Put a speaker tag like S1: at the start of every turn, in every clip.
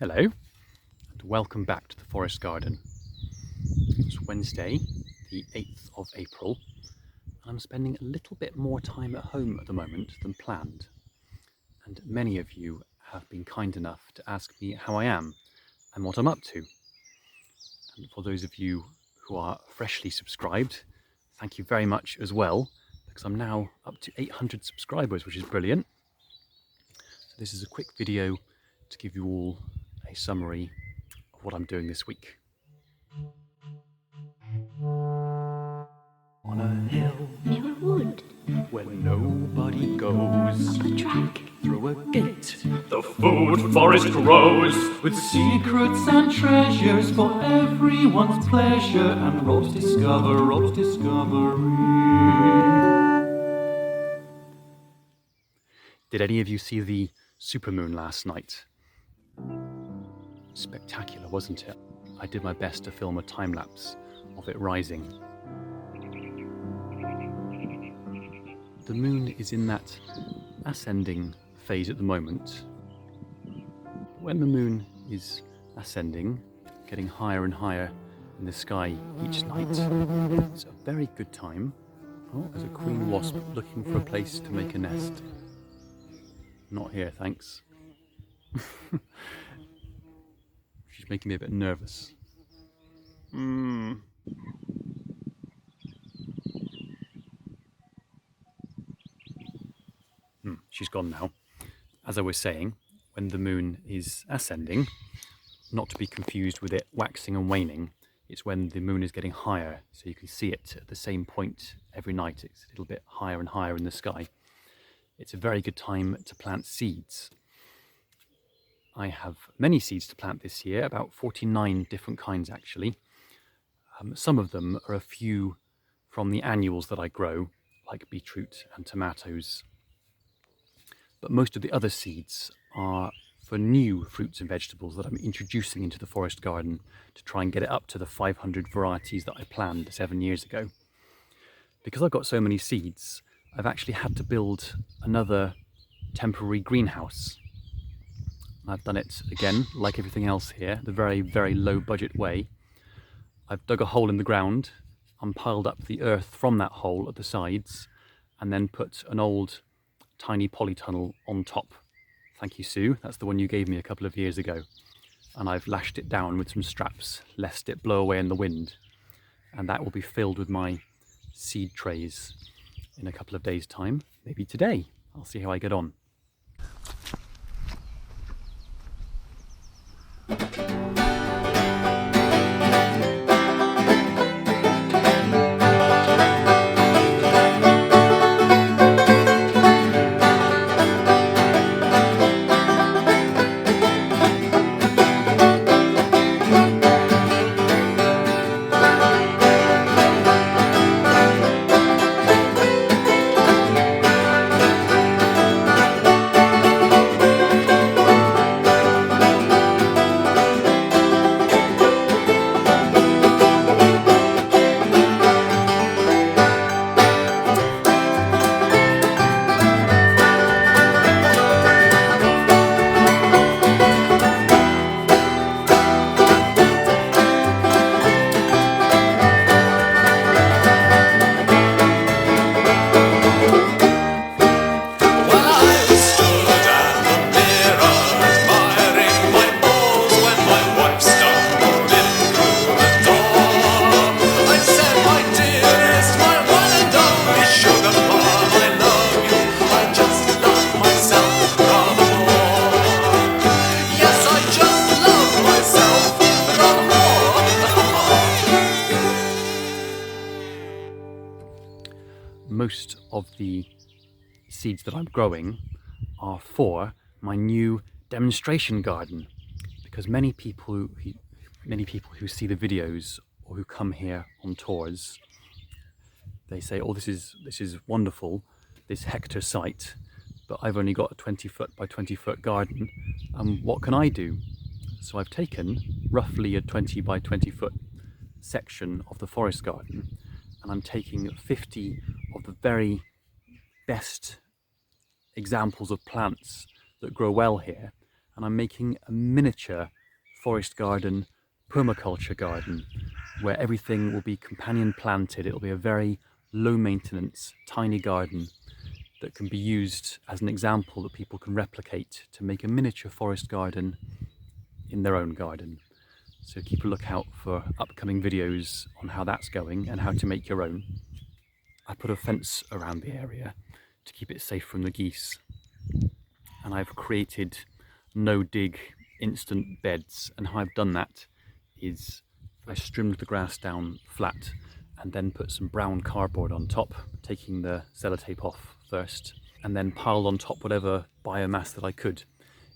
S1: Hello and welcome back to the forest garden. It's Wednesday the 8th of April and I'm spending a little bit more time at home at the moment than planned, and many of you have been kind enough to ask me how I am and what I'm up to. And for those of you who are freshly subscribed, thank you very much as well, because I'm now up to 800 subscribers, which is brilliant. So this is a quick video to give you all a summary of what I'm doing this week. On a hill
S2: near a wood,
S1: where nobody goes,
S2: up a track,
S1: through a gate,
S3: The food forest grows with secrets and treasures for everyone's pleasure, and Rob's discovery.
S1: Did any of you see the supermoon last night? Spectacular, wasn't it? I did my best to film a time lapse of it rising. The moon is in that ascending phase at the moment. When the moon is ascending, getting higher and higher in the sky each night, it's a very good time. Oh, there's a queen wasp looking for a place to make a nest. Not here, thanks. She's making me a bit nervous. She's gone now. As I was saying, when the moon is ascending, not to be confused with it waxing and waning, it's when the moon is getting higher, so you can see it at the same point every night. It's a little bit higher and higher in the sky. It's a very good time to plant seeds. I have many seeds to plant this year, about 49 different kinds actually. Some of them are a few from the annuals that I grow, like beetroot and tomatoes. But most of the other seeds are for new fruits and vegetables that I'm introducing into the forest garden to try and get it up to the 500 varieties that I planned 7 years ago. Because I've got so many seeds, I've actually had to build another temporary greenhouse. I've done it again, like everything else here, the very, very low budget way. I've dug a hole in the ground, piled up the earth from that hole at the sides, and then put an old tiny polytunnel on top. Thank you, Sue. That's the one you gave me a couple of years ago. And I've lashed it down with some straps, lest it blow away in the wind. And that will be filled with my seed trays in a couple of days' time, maybe today. I'll see how I get on. Most of the seeds that I'm growing are for my new demonstration garden, because many people who see the videos or who come here on tours, they say, oh, this is wonderful, this hectare site, but I've only got a 20-foot by 20-foot garden, and what can I do? So I've taken roughly a 20 by 20-foot section of the forest garden, and I'm taking 50 of the very best examples of plants that grow well here, and I'm making a miniature forest garden, permaculture garden, where everything will be companion planted. It'll be a very low maintenance, tiny garden that can be used as an example that people can replicate to make a miniature forest garden in their own garden. So keep a lookout for upcoming videos on how that's going and how to make your own. I put a fence around the area to keep it safe from the geese. And I've created no-dig instant beds, and how I've done that is I trimmed the grass down flat and then put some brown cardboard on top, taking the sellotape off first, and then piled on top whatever biomass that I could.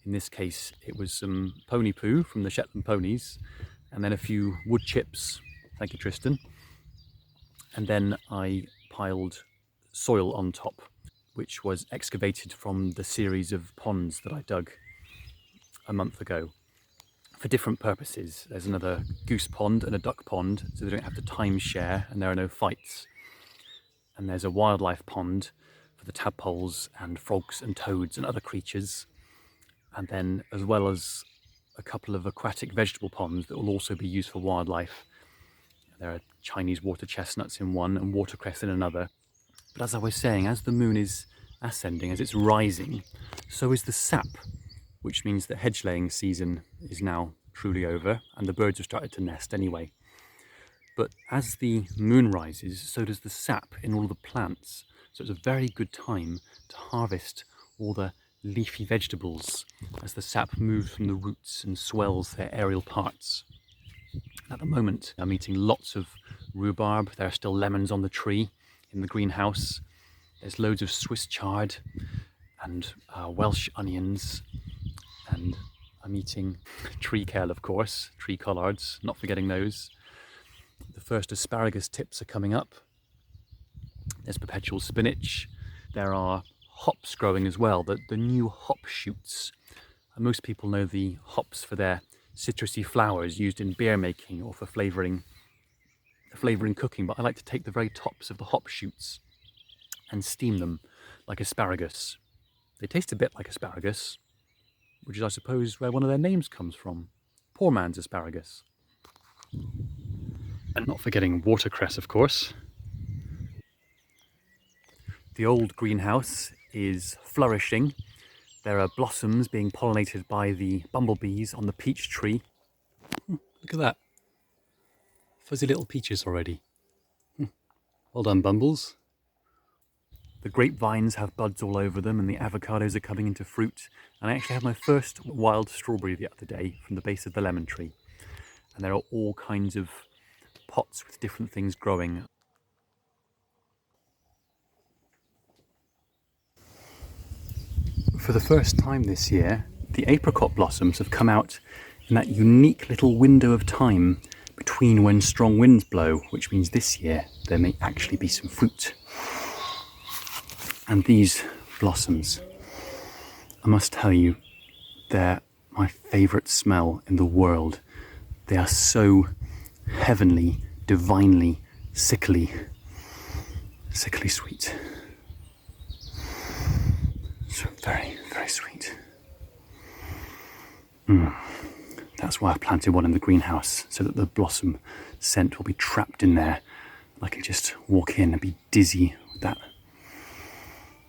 S1: In this case, it was some pony poo from the Shetland ponies, and then a few wood chips, thank you Tristan, and then I piled soil on top, which was excavated from the series of ponds that I dug a month ago for different purposes. There's another goose pond and a duck pond, so they don't have to time share and there are no fights. And there's a wildlife pond for the tadpoles and frogs and toads and other creatures. And then, as well as a couple of aquatic vegetable ponds that will also be used for wildlife. There are Chinese water chestnuts in one and watercress in another. But as I was saying, as the moon is ascending, as it's rising, so is the sap, which means that hedge laying season is now truly over and the birds have started to nest anyway. But as the moon rises, so does the sap in all the plants. So it's a very good time to harvest all the leafy vegetables as the sap moves from the roots and swells their aerial parts. At the moment, I'm eating lots of rhubarb. There are still lemons on the tree in the greenhouse. There's loads of Swiss chard and Welsh onions, and I'm eating tree kale, of course, tree collards, not forgetting those. The first asparagus tips are coming up. There's perpetual spinach. There are hops growing as well, the new hop shoots. And most people know the hops for their citrusy flowers used in beer making or for flavouring cooking, but I like to take the very tops of the hop shoots and steam them like asparagus. They taste a bit like asparagus, which is, I suppose, where one of their names comes from. Poor man's asparagus. And not forgetting watercress, of course. The old greenhouse is flourishing. There are blossoms being pollinated by the bumblebees on the peach tree. Look at that. Fuzzy little peaches already. Well done, bumbles. The grapevines have buds all over them and the avocados are coming into fruit. And I actually had my first wild strawberry the other day from the base of the lemon tree. And there are all kinds of pots with different things growing. For the first time this year, the apricot blossoms have come out in that unique little window of time between when strong winds blow, which means this year there may actually be some fruit. And these blossoms, I must tell you, they're my favourite smell in the world. They are so heavenly, divinely, sickly sweet. So very, very sweet. That's why I planted one in the greenhouse, so that the blossom scent will be trapped in there. I can just walk in and be dizzy with that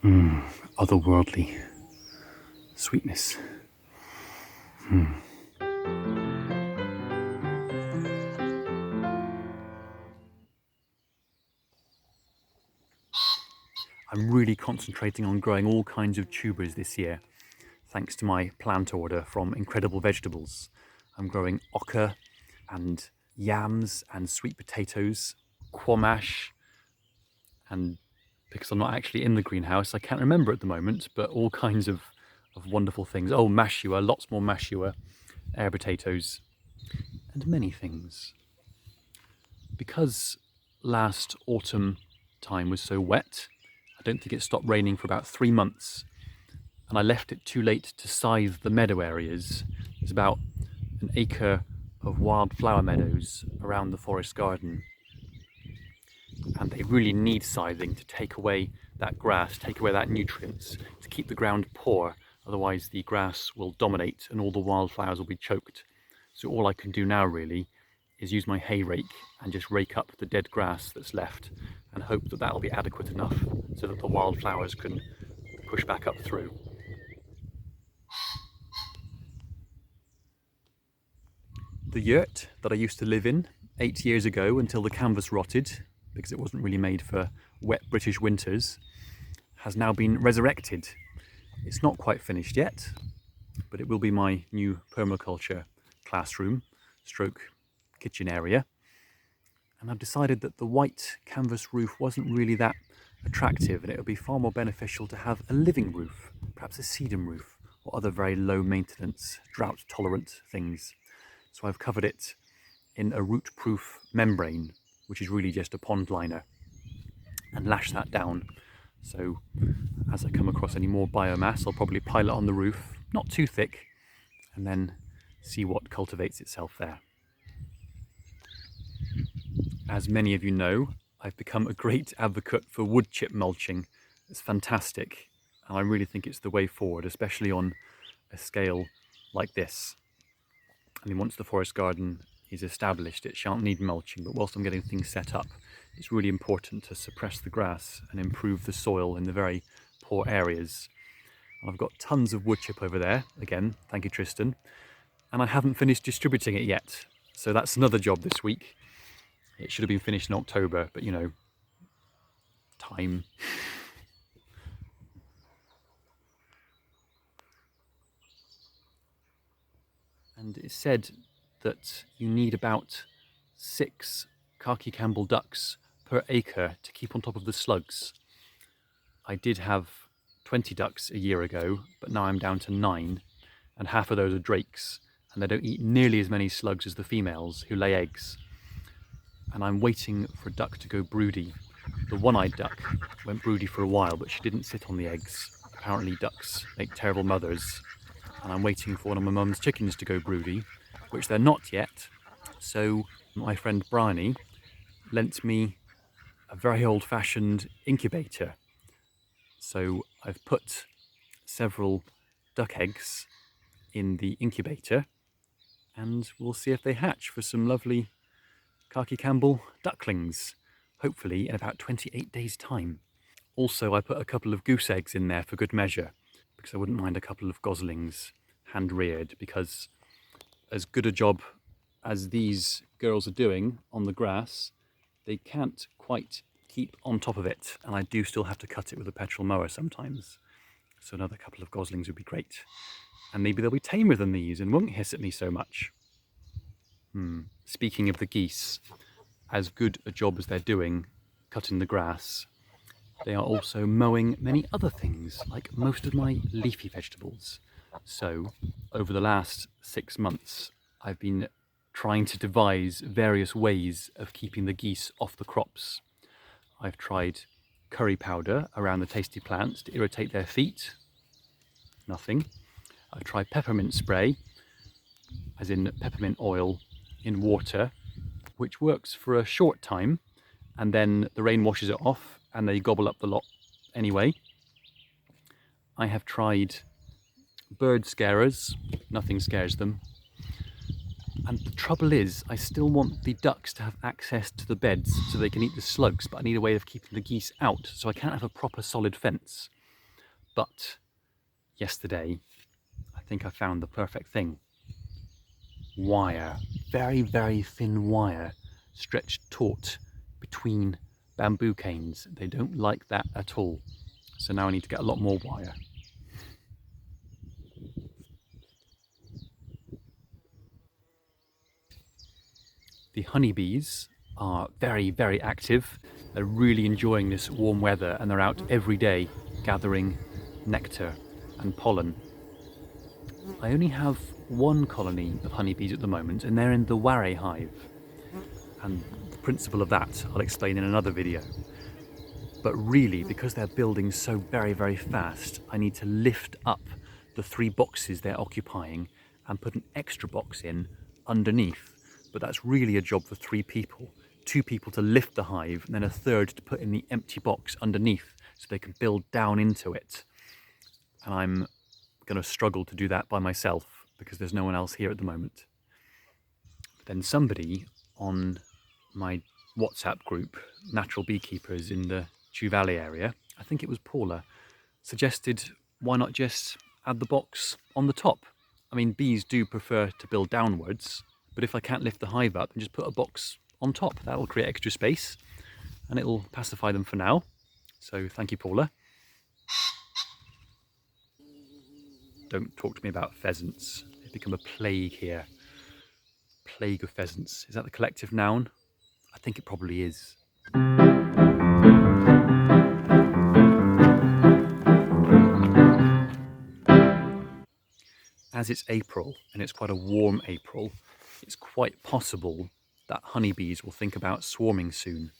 S1: otherworldly sweetness. I'm really concentrating on growing all kinds of tubers this year, thanks to my plant order from Incredible Vegetables. I'm growing oca and yams and sweet potatoes, quamash, and because I'm not actually in the greenhouse, I can't remember at the moment, but all kinds of wonderful things. Oh, mashua, lots more mashua, air potatoes, and many things. Because last autumn time was so wet, I don't think it stopped raining for about 3 months, and I left it too late to scythe the meadow areas. There's about an acre of wildflower meadows around the forest garden, and they really need scything to take away that grass, take away that nutrients, to keep the ground poor, Otherwise the grass will dominate and all the wildflowers will be choked. So all I can do now really is use my hay rake and just rake up the dead grass that's left and hope that that'll be adequate enough so that the wildflowers can push back up through. The yurt that I used to live in 8 years ago until the canvas rotted because it wasn't really made for wet British winters has now been resurrected. It's not quite finished yet, but it will be my new permaculture classroom stroke kitchen area. And I've decided that the white canvas roof wasn't really that attractive and it would be far more beneficial to have a living roof, perhaps a sedum roof or other very low maintenance, drought tolerant things. So I've covered it in a root proof membrane, which is really just a pond liner, and lashed that down. So as I come across any more biomass, I'll probably pile it on the roof, not too thick, and then see what cultivates itself there. As many of you know, I've become a great advocate for wood chip mulching. It's fantastic, and I really think it's the way forward, especially on a scale like this. I mean, once the forest garden is established, it shan't need mulching, but whilst I'm getting things set up, it's really important to suppress the grass and improve the soil in the very poor areas. And I've got tons of wood chip over there, again, thank you Tristan, and I haven't finished distributing it yet. So that's another job this week. It should have been finished in October, but you know, time. And it's said that you need about 6 khaki Campbell ducks per acre to keep on top of the slugs. I did have 20 ducks a year ago, but now I'm down to 9, and half of those are drakes, and they don't eat nearly as many slugs as the females who lay eggs. And I'm waiting for a duck to go broody. The one-eyed duck went broody for a while, but she didn't sit on the eggs. Apparently ducks make terrible mothers, and I'm waiting for one of my mum's chickens to go broody, which they're not yet. So my friend Bryony lent me a very old-fashioned incubator. So I've put several duck eggs in the incubator, and we'll see if they hatch for some lovely khaki Campbell ducklings, hopefully in about 28 days' time. Also, I put a couple of goose eggs in there for good measure, because I wouldn't mind a couple of goslings hand-reared, because as good a job as these girls are doing on the grass, they can't quite keep on top of it, and I do still have to cut it with a petrol mower sometimes. So another couple of goslings would be great. And maybe they'll be tamer than these and won't hiss at me so much. Speaking of the geese, as good a job as they're doing cutting the grass, they are also mowing many other things, like most of my leafy vegetables. So, over the last 6 months, I've been trying to devise various ways of keeping the geese off the crops. I've tried curry powder around the tasty plants to irritate their feet. Nothing. I've tried peppermint spray, as in peppermint oil in water, which works for a short time, and then the rain washes it off and they gobble up the lot anyway. I have tried bird scarers, nothing scares them. And the trouble is, I still want the ducks to have access to the beds so they can eat the slugs, but I need a way of keeping the geese out, so I can't have a proper solid fence. But yesterday, I think I found the perfect thing. Wire, very, very thin wire, stretched taut between bamboo canes. They don't like that at all. So now I need to get a lot more wire. The honeybees are very, very active. They're really enjoying this warm weather and they're out every day gathering nectar and pollen. I only have one colony of honeybees at the moment, and they're in the Warre hive. And the principle of that I'll explain in another video. But really, because they're building so very, very fast, I need to lift up the 3 boxes they're occupying and put an extra box in underneath. But that's really a job for 3 people. 2 people to lift the hive, and then a third to put in the empty box underneath so they can build down into it. And I'm going to struggle to do that by myself because there's no one else here at the moment. But then somebody on my WhatsApp group, Natural Beekeepers in the Chew Valley area, I think it was Paula, suggested why not just add the box on the top. I mean, bees do prefer to build downwards, but if I can't lift the hive up, then just put a box on top. That'll create extra space and it'll pacify them for now. So thank you, Paula. Don't talk to me about pheasants. They've become a plague here. Plague of pheasants. Is that the collective noun? I think it probably is. As it's April, and it's quite a warm April, it's quite possible that honeybees will think about swarming soon.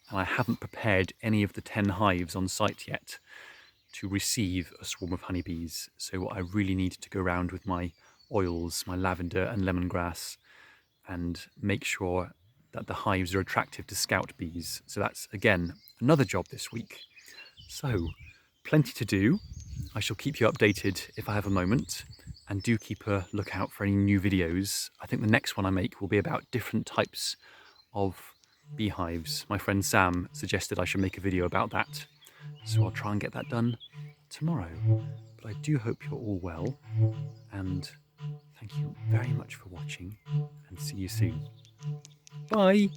S1: And I haven't prepared any of the 10 hives on site yet to receive a swarm of honeybees. So I really need to go around with my oils, my lavender and lemongrass, and make sure that the hives are attractive to scout bees. So that's, again, another job this week. So, plenty to do. I shall keep you updated if I have a moment, and do keep a lookout for any new videos. I think the next one I make will be about different types of beehives. My friend Sam suggested I should make a video about that, so I'll try and get that done tomorrow. But I do hope you're all well, and thank you very much for watching, and see you soon. Bye!